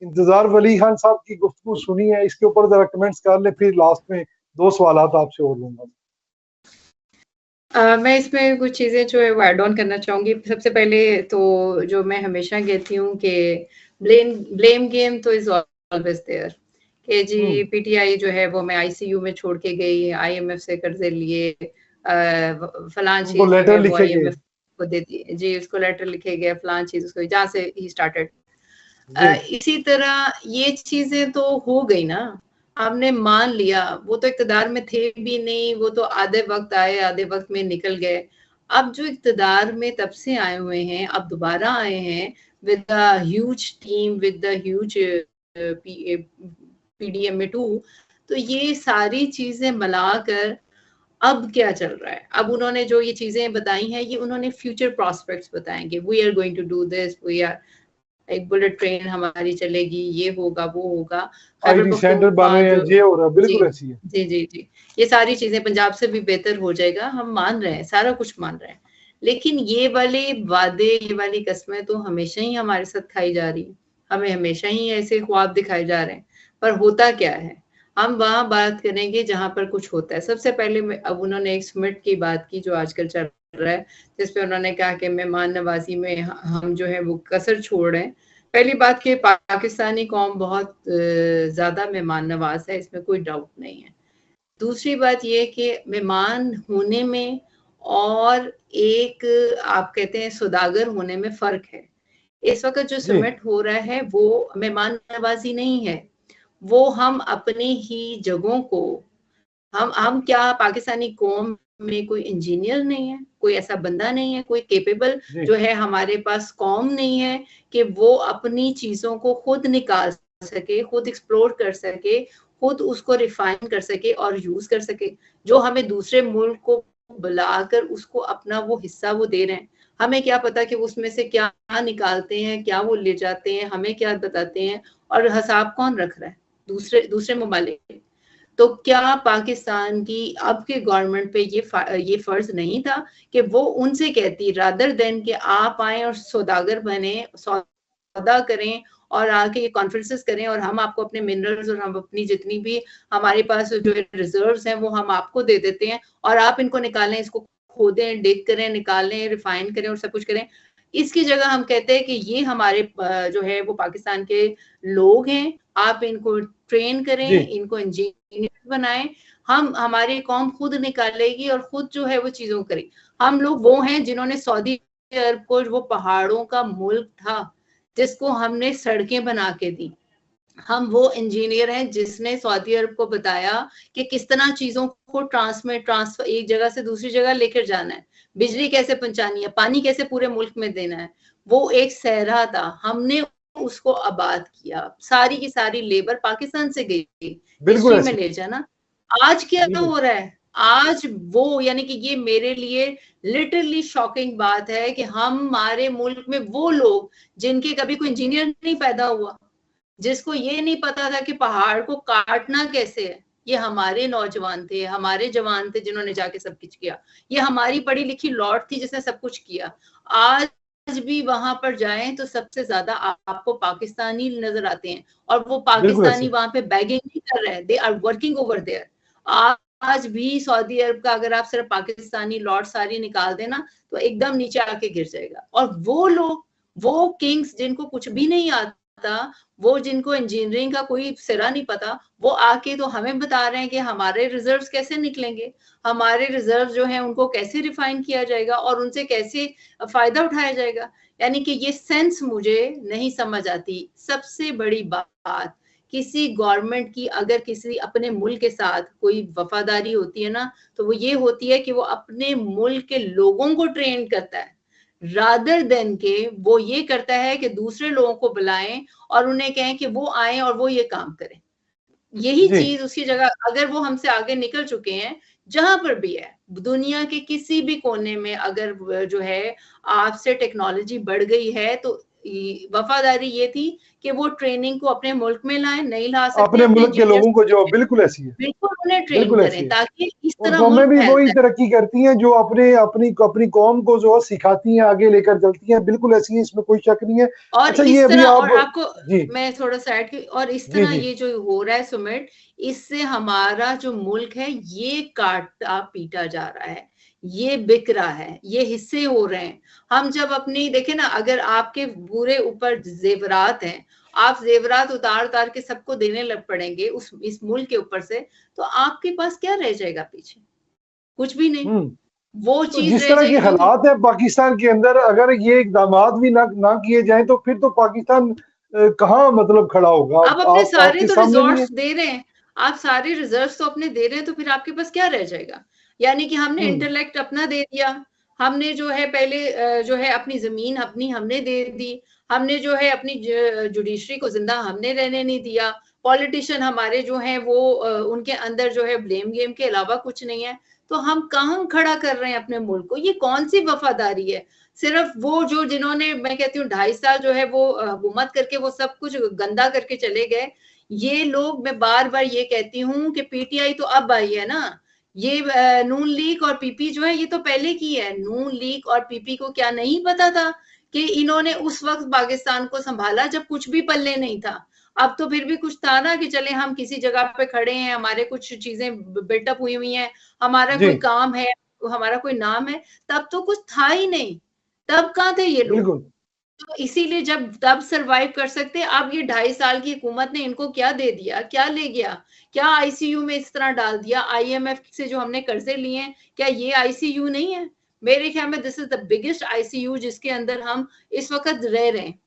इंतजार वली खान साहब की गुफ्तगू सुनी है, इसके ऊपर जरा कमेंट्स कर ले, फिर लास्ट में 2 सवालात आपसे और लूंगा। मैं इसमें कुछ चीजें जो है वो ऐड ऑन करना चाहूंगी। सबसे पहले तो जो मैं हमेशा कहती हूँ कि ब्लेम गेम तो इज ऑलवेज देयर कि जी पीटीआई जो है वो मैं आईसीयू में छोड़ के गई, आईएमएफ से कर्जे लिए, फलां चीज जो है वो आईएमएफ को दे दी, जी उसको लेटर लिखे गए, फलां चीज उसको, जहाँ से ही स्टार्टेड। इसी तरह ये चीजें तो हो गई ना, आपने मान लिया, वो तो इक्तदार में थे भी नहीं, वो तो आधे वक्त आए आधे वक्त में निकल गए। अब जो इक्तदार में तब से आए हुए हैं, अब दोबारा आए हैं with the huge team, with the huge PDMA2, तो ये सारी चीजें मिलाकर अब क्या चल रहा है? अब उन्होंने जो ये चीजें बताई हैं ये उन्होंने फ्यूचर प्रॉस्पेक्ट्स बताएंगे, we are going to do this, we are, एक बुलेट ट्रेन हमारी चलेगी, ये होगा वो होगा, सेंटर बन रहे हैं, ये हो रहा है, बिल्कुल ऐसी है। जी जी जी, ये सारी चीजें पंजाब से भी बेहतर हो जाएगा, हम मान रहे हैं, सारा कुछ मान रहे हैं। लेकिन ये वाले वादे, ये वाली कस्में तो हमेशा ही हमारे साथ खाई जा रही है, हमें हमेशा ही ऐसे ख्वाब दिखाए जा रहे हैं, पर होता क्या है? हम वहां बात करेंगे जहां पर कुछ होता है। सबसे पहले अब उन्होंने एक समिट की बात की जो आजकल चल रहा है, जिसपे उन्होंने कहा कि मेहमान नवाजी में हम जो है वो कसर छोड़ रहे हैं। पहली बात कि पाकिस्तानी कौम बहुत ज्यादा मेहमान नवाज है, इसमें कोई डाउट नहीं है। दूसरी बात ये कि मेहमान होने में और एक आप कहते हैं सौदागर होने में फर्क है। इस वक्त जो समिट हो रहा है वो मेहमान नवाजी नहीं है, वो हम अपने ही जगहों को, हम क्या पाकिस्तानी कौम में कोई इंजीनियर नहीं है, कोई ऐसा बंदा नहीं है, कोई केपेबल जो है हमारे पास कौम नहीं है कि वो अपनी चीजों को खुद निकाल सके, खुद एक्सप्लोर कर सके, खुद उसको रिफाइन कर सके और यूज कर सके। जो हमें दूसरे मुल्क को बुलाकर उसको अपना वो हिस्सा वो दे रहे हैं, हमें क्या पता कि उसमें से क्या निकालते हैं, क्या वो ले जाते हैं, हमें क्या बताते हैं, और हिसाब कौन रख रहा है? दूसरे ममालिक। तो क्या पाकिस्तान की अब के गवर्नमेंट पे ये फर्ज नहीं था कि वो उनसे कहती, रादर देन कि आप आए और सौदागर बने, सौदा करें और आके ये कॉन्फ्रेंसेस करें और हम आपको अपने मिनरल्स और हम अपनी जितनी भी हमारे पास जो रिजर्व्स हैं वो हम आपको दे देते हैं और आप इनको निकालें, इसको खोदें, डिग करें, निकालें, रिफाइन करें और सब कुछ करें। इसकी जगह हम कहते हैं कि ये हमारे जो है वो पाकिस्तान के लोग हैं, आप इनको ट्रेन करें, इनको इंजीनियर बनाएं, हमारी कौम खुद निकालेगी और खुद जो है वो चीजों करें। हम लोग वो हैं जिन्होंने सऊदी अरब को, वो पहाड़ों का मुल्क था जिसको हमने सड़कें बना के दी। हम वो इंजीनियर हैं जिसने सऊदी अरब को बताया कि किस तरह चीजों को ट्रांसफर एक जगह से दूसरी जगह लेकर जाना है, बिजली कैसे पहुंचानी है, पानी कैसे पूरे मुल्क में देना है। वो एक सहरा था, हमने उसको आबाद किया, सारी की सारी लेबर पाकिस्तान से गई, हिस्ट्री में ले जाना। आज क्या हो रहा है, आज वो, यानी कि ये मेरे लिए लिटरली शॉकिंग बात है कि हमारे मुल्क में वो लोग जिनके कभी कोई इंजीनियर नहीं पैदा हुआ, जिसको ये नहीं पता था कि पहाड़ को काटना कैसे है, ये हमारे नौजवान थे, हमारे जवान थे जिन्होंने जाके सब कुछ किया। ये हमारी पढ़ी लिखी लौट थी जिसने सब कुछ किया। आज भी वहां पर जाएं तो सबसे ज्यादा आपको पाकिस्तानी नजर आते हैं और वो पाकिस्तानी वहां पे बैगिंग नहीं कर रहे हैं, they are working over there. आज भी सऊदी अरब का अगर आप सिर्फ पाकिस्तानी लॉट सारी निकाल देना तो एकदम नीचे आके गिर जाएगा। और वो लोग, वो किंग्स जिनको कुछ भी नहीं आता, वो जिनको इंजीनियरिंग का कोई सिरा नहीं पता, वो आके तो हमें बता रहे हैं कि हमारे रिजर्व्स कैसे निकलेंगे, हमारे रिजर्व जो हैं उनको कैसे रिफाइन किया जाएगा और उनसे कैसे फायदा उठाया जाएगा। यानी कि ये सेंस मुझे नहीं समझ आती। सबसे बड़ी बात, किसी गवर्नमेंट की अगर किसी अपने मुल्क के साथ कोई वफादारी होती है ना, तो वो ये होती है कि वो अपने मुल्क के लोगों को ट्रेन करता है, रादर देन के वो ये करता है कि दूसरे लोगों को बुलाएं और उन्हें कहें कि वो आए और वो ये काम करें। यही चीज उसकी जगह अगर वो हमसे आगे निकल चुके हैं, जहां पर भी है दुनिया के किसी भी कोने में, अगर जो है आपसे टेक्नोलॉजी बढ़ गई है तो वफादारी ये थी कि वो ट्रेनिंग को अपने मुल्क में लाए, नहीं ला सकते अपने मुल्क के लोगों को, जो बिल्कुल ऐसी है, बिल्कुल उन्हें ट्रेन करें ताकि इस तरह कौमें भी वही तरक्की करती हैं जो अपनी कौम को जो सिखाती हैं, आगे लेकर चलती हैं। बिल्कुल ऐसी है, इसमें कोई शक नहीं है। और अच्छा, इस ये तरह अभी और आपको मैं थोड़ा सा ऐड की, और इस तरह ये जो हो रहा है सुमित, इससे हमारा जो मुल्क है ये काटा पीटा जा रहा है, ये बिक रहा है, ये हिस्से हो रहे हैं। हम जब अपनी देखे ना, अगर आपके पूरे ऊपर जेवरात हैं, आप जेवरात उतार उतार के सबको देने लग पड़ेंगे इस मुल्क के ऊपर से, तो आपके पास क्या रह जाएगा पीछे? कुछ भी नहीं। वो तो जिस तरह के हालात है पाकिस्तान के अंदर, अगर ये इकदामात भी ना किए जाएं तो फिर तो पाकिस्तान कहाँ मतलब खड़ा होगा। आप अपने सारे तो रिजॉर्ट्स दे रहे हैं, आप सारे रिजर्व्स तो अपने दे रहे हैं, तो फिर आपके पास क्या रह जाएगा? यानी कि हमने इंटेलेक्ट अपना दे दिया, हमने जो है पहले जो है अपनी जमीन अपनी हमने दे दी, हमने जो है अपनी जुडिशरी को जिंदा हमने रहने नहीं दिया, पॉलिटिशियन हमारे जो है वो उनके अंदर जो है ब्लेम गेम के अलावा कुछ नहीं है। तो हम कहाँ खड़ा कर रहे हैं अपने मुल्क को? ये कौन सी वफादारी है? सिर्फ वो जो जिन्होंने, मैं कहती हूँ 2.5 साल जो है वो हुकूमत करके वो सब कुछ गंदा करके चले गए, ये लोग, मैं बार बार ये कहती हूँ कि पीटीआई तो अब आई है ना, ये नून लीग और पीपी जो है ये तो पहले की है। नून लीग और पीपी को क्या नहीं पता था कि इन्होंने उस वक्त पाकिस्तान को संभाला जब कुछ भी पल्ले नहीं था। अब तो फिर भी कुछ था ना कि चले हम किसी जगह पे खड़े हैं, हमारे कुछ चीजें बिल्टअप हुई हुई हैं, हमारा कोई काम है, हमारा कोई नाम है। तब तो कुछ था ही नहीं, तब कहाँ थे ये लोग? तो इसीलिए जब तब सरवाइव कर सकते, अब ये 2.5 साल की हुकूमत ने इनको क्या दे दिया, क्या ले गया? क्या आईसीयू में इस तरह डाल दिया? आईएमएफ से जो हमने कर्जे लिए हैं, क्या ये आईसीयू नहीं है? मेरे ख्याल में this is the biggest ICU जिसके अंदर हम इस वक्त रह रहे हैं।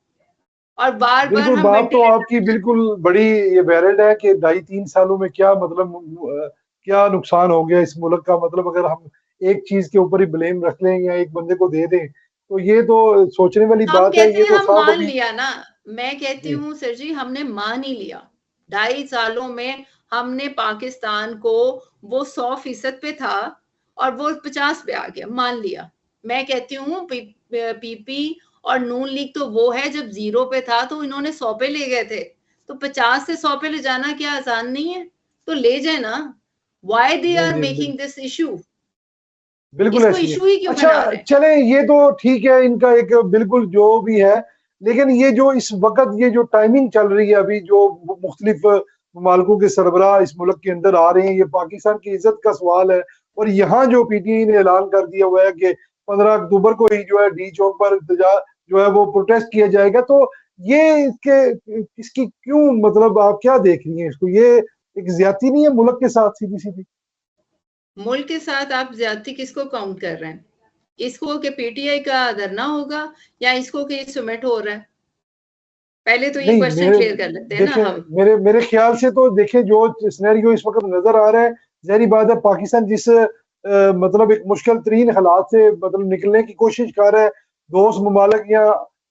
और बार बार हम बात तो आपकी बिल्कुल बड़ी ये वैलिड है कि 2.5-3 सालों में क्या मतलब क्या नुकसान हो गया इस मुल्क का। मतलब अगर हम एक चीज के ऊपर ही ब्लेम रख लें या एक बंदे को दे दें तो ये तो सोचने वाली बात है। ये तो हम मान लिया ना, मैं कहती हूँ सर जी, हमने मान ही लिया। 2.5 सालों में हमने पाकिस्तान को, वो 100% पे था और वो 50 पे आ गया, मान लिया। मैं कहती हूँ पीपी और नून लीग तो वो है, जब 0 पे था तो इन्होंने 100 पे ले गए थे, तो 50 से 100 पे ले जाना क्या आसान नहीं है? तो ले जाए ना, why they are making this issue, बिल्कुल इसको ऐसी इशू ही क्यों अच्छा बना रहे हैं? चले ये तो ठीक है इनका एक बिल्कुल जो भी है, लेकिन ये जो इस वक्त ये जो टाइमिंग चल रही है अभी जो मुख्तलिफ ममालिकों के सरबराह इस मुल्क के अंदर आ रहे हैं, ये पाकिस्तान की इज्जत का सवाल है। और यहाँ जो पीटीआई ने ऐलान कर दिया हुआ है कि 15 अक्टूबर को ही जो है डी चौक पर जो है वो प्रोटेस्ट किया जाएगा, तो ये इसकी क्यों, मतलब आप क्या देख रही हैं इसको, ये एक ज्यादती नहीं है मुल्क के साथ सीधी सीधी? मुल्क के साथ आप ज्यादती किसको काउंट कर रहे हैं? इसको कि पीटीआई का धरना होगा या इसको कि सुमिट हो रहा है? पहले तो ये नहीं क्वेश्चन मेरे क्लियर कर लेते हैं ना देखे हम। मेरे ख्याल से तो देखे जो सिनेरियो इस वक्त नजर आ रहा है, जहरी बात है पाकिस्तान जिस मतलब एक मुश्किल तरीन हालात से मतलब निकलने की कोशिश कर रहा है, दोस्त ममालिक या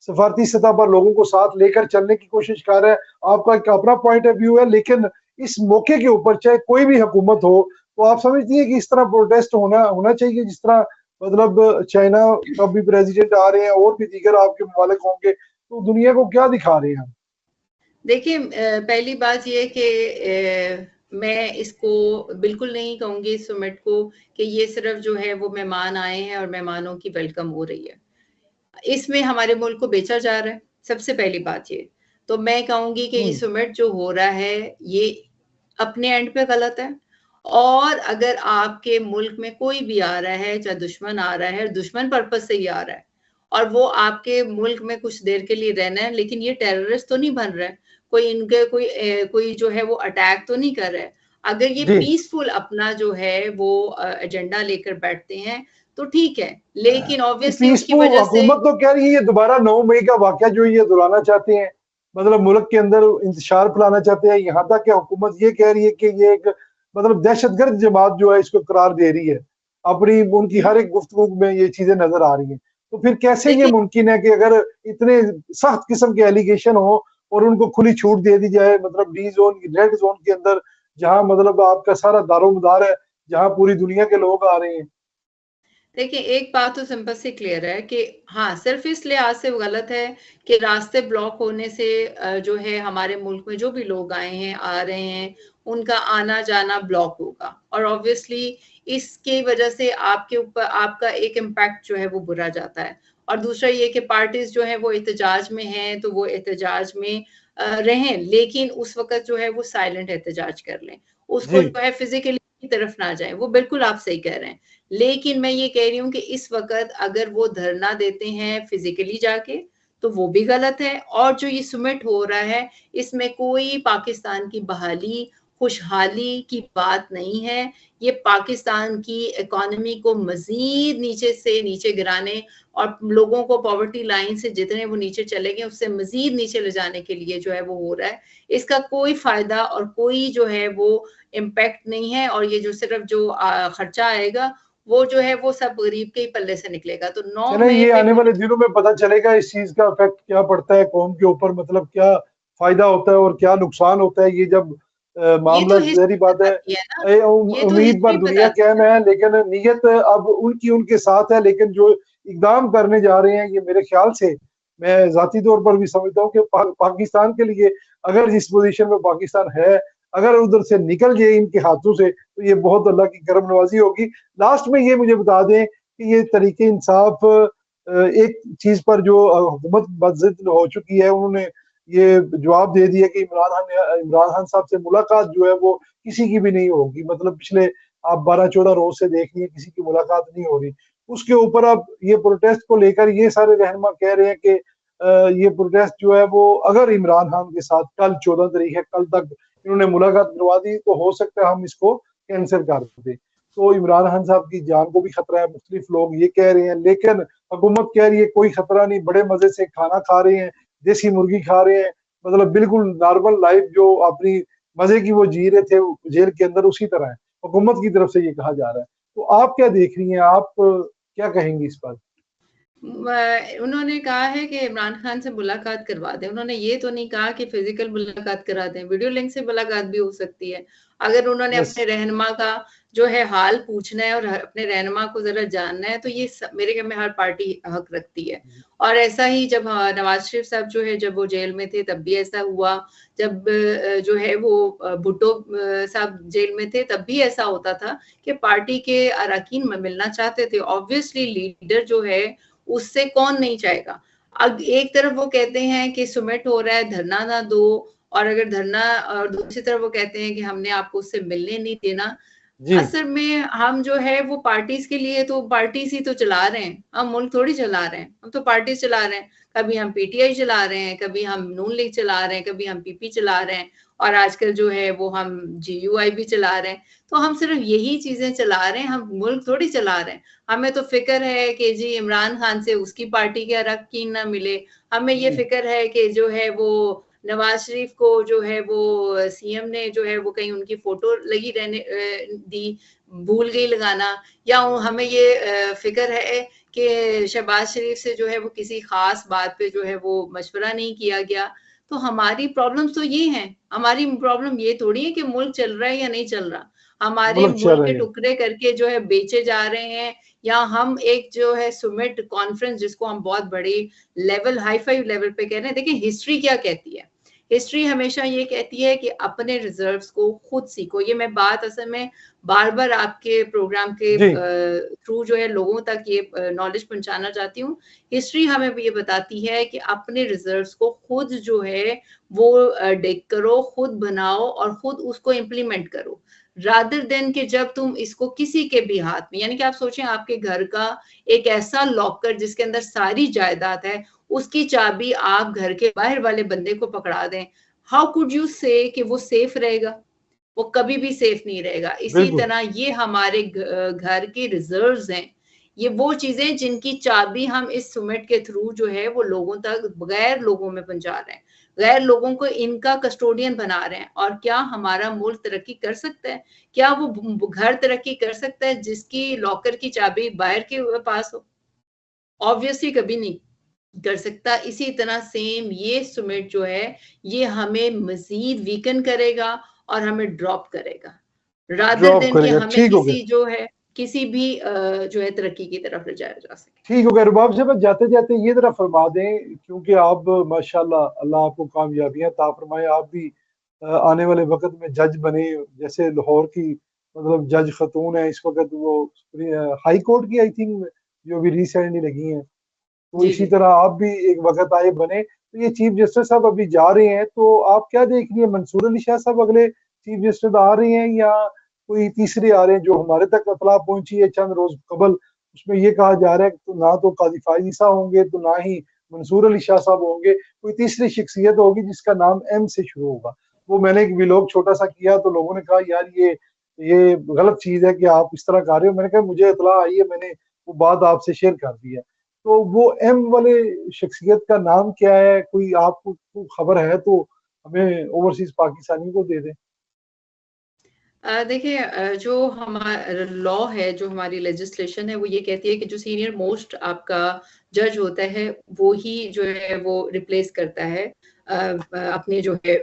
सफारती सतह पर लोगों को साथ लेकर चलने की कोशिश कर रहा है। आपका एक अपना पॉइंट ऑफ व्यू है, लेकिन इस मौके के ऊपर चाहे कोई भी हुकूमत हो, तो आप समझती है कि इस तरह प्रोटेस्ट होना होना चाहिए जिस तरह मतलब चाइना का भी प्रेसिडेंट आ रहे हैं और भी दीगर आपके ममालिक होंगे, तो दुनिया को क्या दिखा रहे हैं हम? देखिए, पहली बात ये कि मैं इसको बिल्कुल नहीं कहूंगी सुमिट को कि ये सिर्फ जो है वो मेहमान आए हैं और मेहमानों की वेलकम हो रही है। इसमें हमारे मुल्क को बेचा जा रहा है, सबसे पहली बात ये। तो मैं कहूंगी कि ये सुमिट जो हो रहा है ये अपने एंड पे गलत है। और अगर आपके मुल्क में कोई भी आ रहा है, चाहे दुश्मन आ रहा है, दुश्मन पर्पज से ही आ रहा है और वो आपके मुल्क में कुछ देर के लिए रहना है, लेकिन ये टेररिस्ट तो नहीं बन रहा है, कोई इनके कोई जो है वो अटैक तो नहीं कर रहा है। अगर ये पीसफुल अपना जो है वो एजेंडा लेकर बैठते हैं तो ठीक है, लेकिन ऑब्वियसली उसकी पीसफुल वजह से हुकूमत तो कह रही है ये दोबारा 9 मई का वाकया जो ये दोहराना चाहते हैं, मतलब मुल्क के अंदर इंतशार फैलाना चाहते हैं। यहाँ तक कि हुकूमत ये कह रही है कि ये एक मतलब दहशतगर्द जमात जो है इसको करार दे रही है, अपनी उनकी हर एक गुफ्तगू में ये चीजें नजर आ रही हैं। तो फिर कैसे ये देखिए, मुमकिन है कि अगर इतने सख्त किस्म के एलिगेशन हो और उनको खुली छूट दे दी जाए, मतलब डी जोन रेड जोन के अंदर जहां मतलब आपका सारा दारोमदार है, जहां पूरी दुनिया के लोग आ रहे हैं। देखिए, एक बात तो सिंपल सी क्लियर है कि हाँ, सिर्फ इस लिहाज से गलत है कि रास्ते ब्लॉक होने से जो है हमारे मुल्क में जो भी लोग आए हैं, आ रहे हैं, उनका आना जाना ब्लॉक होगा और ऑब्वियसली इसकी वजह से आपके ऊपर आपका एक इम्पैक्ट जो है वो बुरा जाता है। और दूसरा ये कि पार्टीज जो है वो एहतजाज में हैं तो वो एहतजाज में रहें, लेकिन उस वक्त जो है वो साइलेंट एहतजाज कर लें, उसको जो है फिजिकली की तरफ ना जाए। वो बिल्कुल आप सही कह रहे हैं, लेकिन मैं ये कह रही हूँ कि इस वक्त अगर वो धरना देते हैं फिजिकली जाके तो वो भी गलत है। और जो ये सुमिट हो रहा है इसमें कोई पाकिस्तान की बहाली खुशहाली की बात नहीं है, ये पाकिस्तान की इकोनॉमी को मजीद नीचे से नीचे गिराने और लोगों को पॉवर्टी लाइन से जितने वो नीचे चले गए उससे मजीद नीचे ले जाने के लिए जो है वो हो रहा है। इसका कोई फायदा और कोई जो है वो इम्पैक्ट नहीं है। और ये जो सिर्फ जो खर्चा आएगा वो जो है वो सब गरीब के ही पल्ले से निकलेगा। तो 9 चले मई ये पे आने वाले दिनों में पता चलेगा इस चीज का इफेक्ट क्या पड़ता है कौम के ऊपर, मतलब क्या फायदा होता है और क्या नुकसान होता है। ये जब ये मामला तो जहरी हिस्ट्री बात है, बताती है ना, ये तो उम्मीद पर हिस्ट्री दुनिया बताती कायम है, लेकिन नीयत अब उनकी उनके साथ है। लेकिन जो इकदाम करने जा रहे हैं ये मेरे ख्याल से, मैं जाती तौर पर भी समझता हूँ कि पाकिस्तान के लिए अगर जिस पोजीशन में पाकिस्तान है, अगर उधर से निकल जाए इनके हाथों से, तो ये बहुत अल्लाह की करम नवाजी होगी। लास्ट में ये मुझे बता दें कि ये तरीके इंसाफ एक चीज पर जो हुकूमत बज़िद हो चुकी है, उन्होंने ये जवाब दे दिया कि इमरान खान साहब से मुलाकात जो है वो किसी की भी नहीं होगी। मतलब पिछले आप 12-14 रोज से देख लिए किसी की मुलाकात नहीं हो रही। उसके ऊपर अब ये प्रोटेस्ट को लेकर ये सारे रहनुमा कह रहे हैं कि ये प्रोटेस्ट जो है वो अगर इमरान खान के साथ कल 14 तारीख है, कल तक इन्होंने मुलाकात करवा दी तो हो सकता है हम इसको कैंसिल कर दें। तो इमरान खान साहब की जान को भी खतरा है, मुख्तलिफ लोग ये कह रहे हैं, लेकिन हुकूमत कह रही है कोई खतरा नहीं, बड़े मजे से खाना खा रहे हैं, देसी मुर्गी खा रहे हैं, मतलब बिल्कुल नॉर्मल लाइफ जो अपनी मजे की वो जी रहे थे जेल के अंदर उसी तरह है। हुकूमत की तरफ से ये कहा जा रहा है। तो आप क्या देख रही हैं, आप क्या कहेंगी इस पर? उन्होंने कहा है कि इमरान खान से मुलाकात करवा दें, उन्होंने ये तो नहीं कहा कि फिजिकल मुलाकात करा दें, वीडियो लिंक से मुलाकात भी हो सकती है। अगर उन्होंने यस अपने रहनुमा का जो है हाल पूछना है और अपने रहनुमा को जरा जानना है, तो ये मेरे ख्याल में हर पार्टी हक रखती है। और ऐसा ही जब नवाज शरीफ साहब जो है जब वो जेल में थे तब भी ऐसा हुआ, जब जो है वो भुट्टो साहब जेल में थे तब भी ऐसा होता था कि पार्टी के अरकान मिलना चाहते थे। ऑब्वियसली लीडर जो है उससे कौन नहीं चाहेगा। अब एक तरफ वो कहते हैं कि सुमिट हो रहा है, धरना ना दो, और अगर धरना, और दूसरी तरफ वो कहते हैं कि हमने आपको उससे मिलने नहीं देना। असल में हम जो है वो पार्टीज के लिए तो पार्टीज ही तो चला रहे हैं, हम मुल्क थोड़ी चला रहे हैं, हम तो पार्टीज चला रहे हैं। कभी हम पीटीआई चला रहे हैं, कभी हम नून लीग चला रहे हैं, कभी हम पीपी चला रहे हैं, और आजकल जो है वो हम जीयूआई भी चला रहे हैं। तो हम सिर्फ यही चीजें चला रहे हैं, हम मुल्क थोड़ी चला रहे हैं। हमें तो फिक्र है कि जी इमरान खान से उसकी पार्टी के अरकान ना मिले, हमें ये फिक्र है कि जो है वो नवाज शरीफ को जो है वो सीएम ने जो है वो कहीं उनकी फोटो लगी रहने दी, भूल गई लगाना, या हमें ये फिक्र है कि शहबाज शरीफ से जो है वो किसी खास बात पे जो है वो मशवरा नहीं किया गया। तो हमारी प्रॉब्लम्स तो ये हैं, हमारी प्रॉब्लम ये थोड़ी है कि मुल्क चल रहा है या नहीं चल रहा। हमारे मुल्क के टुकड़े करके जो है बेचे जा रहे हैं, या हम एक जो है सुमिट कॉन्फ्रेंस जिसको हम बहुत बड़ी लेवल हाई फाई लेवल पे कह रहे हैं। देखिए हिस्ट्री क्या कहती है, हिस्ट्री हमेशा ये कहती है कि अपने रिजर्व्स को खुद सीखो। ये मैं बात असल में बार बार आपके प्रोग्राम के थ्रू जो है लोगों तक ये नॉलेज पहुंचाना चाहती हूँ। हिस्ट्री हमें ये बताती है कि अपने रिजर्व्स को खुद जो है वो डिग करो, खुद बनाओ और खुद उसको इम्प्लीमेंट करो, रादर देन कि जब तुम इसको किसी के भी हाथ में, यानी कि आप सोचें आपके घर का एक ऐसा लॉकर जिसके अंदर सारी जायदाद है, उसकी चाबी आप घर के बाहर वाले बंदे को पकड़ा दें, हाउ कुड यू से कि वो सेफ रहेगा? वो कभी भी सेफ नहीं रहेगा। इसी तरह ये हमारे घर के रिजर्व्स हैं, ये वो चीजें जिनकी चाबी हम इस सुमिट के थ्रू जो है वो लोगों तक गैर लोगों में पहुंचा रहे हैं, गैर लोगों को इनका कस्टोडियन बना रहे हैं। और क्या हमारा मुल्क तरक्की कर सकता है? क्या वो घर तरक्की कर सकता है जिसकी लॉकर की चाबी बाहर के पास हो? ऑब्वियसली कभी नहीं कर सकता। इसी तरह सेम ये सुमिट जो है ये हमें मजीद वीकन करेगा और हमें ड्रॉप करेगा, रादर देन कि हमें किसी जो है किसी भी जो है तरक्की की तरफ ले जाया जा सके। ठीक हो गया। रुबाब साहब बस जाते जाते ये तरह फरमा दें, क्योंकि आप माशाल्लाह अल्लाह आपको कामयाबियां ता फरमाए, आप भी आने वाले वक्त में जज बने, जैसे लाहौर की मतलब जज खतून है इस वक्त, वो हाई कोर्ट की आई थिंक जो भी रिसेंटली लगी हैं, तो इसी तरह आप भी एक वक्त आए बने। तो ये चीफ जस्टिस साहब अभी जा रहे हैं, तो आप क्या देख रही है, मंसूर अली शाह साहब अगले चीफ जस्टिस आ रहे हैं या कोई तीसरे आ रहे हैं? जो हमारे तक इतला पहुंची है चंद रोज कबल, उसमें ये कहा जा रहा है कि तो ना तो काजी फाइज ईसा होंगे, तो ना ही मंसूर अली शाह साहब होंगे, कोई तीसरी शख्सियत होगी जिसका नाम एम से शुरू होगा। वो मैंने एक व्लॉग छोटा सा किया तो लोगों ने कहा यार ये गलत चीज है कि आप इस तरह कर रहे हो। मैंने कहा मुझे इतला आई है, मैंने वो बात आपसे शेयर कर दी है। तो वो एम वाले शख्सियत का नाम क्या है? कोई आपको खबर है तो हमें ओवरसीज पाकिस्तानी को दे दें। देखिए जो हमारा लॉ है, जो हमारी लेजिस्लेशन है, वो ये कहती है कि जो सीनियर मोस्ट आपका जज होता है वो ही जो है वो रिप्लेस करता है अपने जो है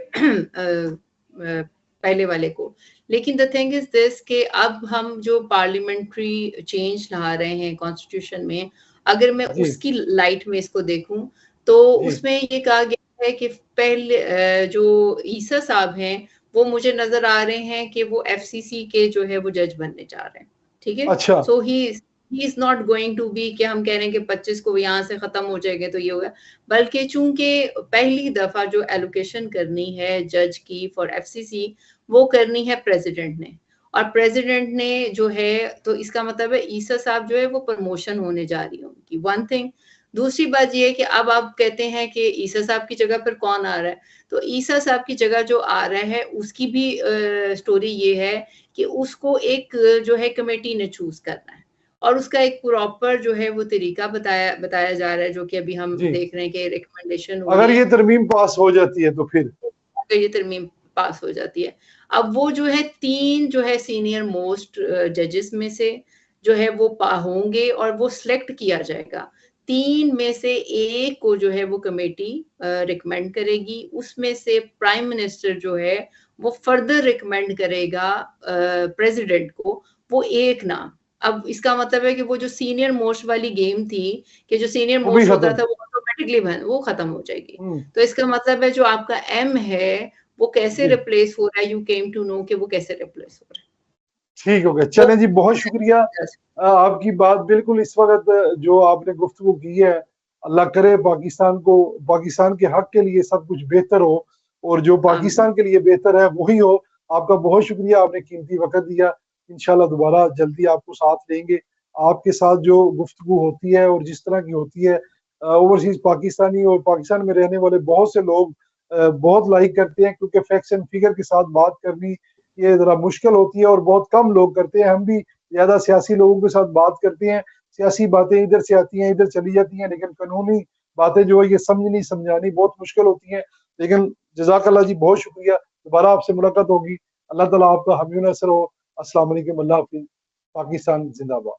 पहले वाले को। लेकिन द थिंग इज दिस कि अब हम जो पार्लियामेंट्री चेंज ला रहे हैं कॉन्स्टिट्यूशन में, अगर मैं उसकी लाइट में इसको देखूं तो उसमें ये कहा गया है कि पहले जो ईसा साहब हैं वो मुझे नजर आ रहे हैं कि वो एफसीसी के जो है वो जज बनने जा रहे हैं। ठीक है, अच्छा। So he is not going to be कि हम कह रहे हैं कि 25 को यहाँ से खत्म हो जाएंगे तो ये होगा, बल्कि चूंकि पहली दफा जो एलोकेशन करनी है जज की फॉर एफसीसी वो करनी है प्रेसिडेंट ने, और प्रेसिडेंट ने जो है, तो इसका मतलब है ईसा साहब जो है वो प्रमोशन होने जा रही है उनकी, वन थिंग। दूसरी बात ये है कि अब आप कहते हैं कि ईसा साहब की जगह पर कौन आ रहा है, तो ईसा साहब की जगह जो आ रहा है उसकी भी स्टोरी ये है कि उसको एक जो है कमेटी ने चूज करना है, और उसका एक प्रॉपर जो है वो तरीका बताया जा रहा है, जो कि अभी हम देख रहे हैं कि रिकमेंडेशन हुई अगर है। ये तरमीम पास हो जाती है तो फिर ये तरमीम पास हो जाती है, अब वो जो है 3 जो है सीनियर मोस्ट जजेस में से जो है वो होंगे और वो सिलेक्ट किया जाएगा। 3 में से एक को जो है वो कमेटी रिकमेंड करेगी, उसमें से प्राइम मिनिस्टर जो है वो फर्दर रिकमेंड करेगा प्रेसिडेंट को, वो एक ना, अब इसका मतलब है कि वो जो सीनियर मोस्ट वाली गेम थी कि जो सीनियर मोस्ट होता था वो ऑटोमेटिकली वो खत्म हो जाएगी। तो इसका मतलब है जो आपका एम है वो कैसे रिप्लेस हो रहा है, यू केम टू नो कि वो कैसे रिप्लेस हो रहा है। ठीक हो गया, चलें जी, बहुत शुक्रिया। आपकी बात बिल्कुल इस वक्त जो आपने गुफ्तगू की है, अल्लाह करे पाकिस्तान के हक के लिए सब कुछ बेहतर हो, और जो पाकिस्तान के लिए बेहतर है वही हो। आपका बहुत शुक्रिया, आपने कीमती वक्त दिया। इंशाल्लाह दोबारा जल्दी आपको साथ लेंगे। आपके साथ जो गुफ्तगू होती है और जिस तरह की होती है, ओवरसीज पाकिस्तानी और पाकिस्तान में रहने वाले बहुत से लोग बहुत लाइक करते हैं, क्योंकि फैक्ट्स एंड फिगर के साथ बात करनी ये जरा मुश्किल होती है और बहुत कम लोग करते हैं। हम भी ज्यादा सियासी लोगों के साथ बात करते हैं, सियासी बातें इधर से आती हैं इधर चली जाती हैं, लेकिन कानूनी बातें जो है ये समझनी समझानी बहुत मुश्किल होती हैं। लेकिन जज़ाकल्लाह जी, बहुत शुक्रिया। दोबारा आपसे मुलाकात होगी। अल्लाह ताला आपका हामी नसर हो। अस्सलाम वालेकुम, अल्लाह हाफिज़। पाकिस्तान जिंदाबाद।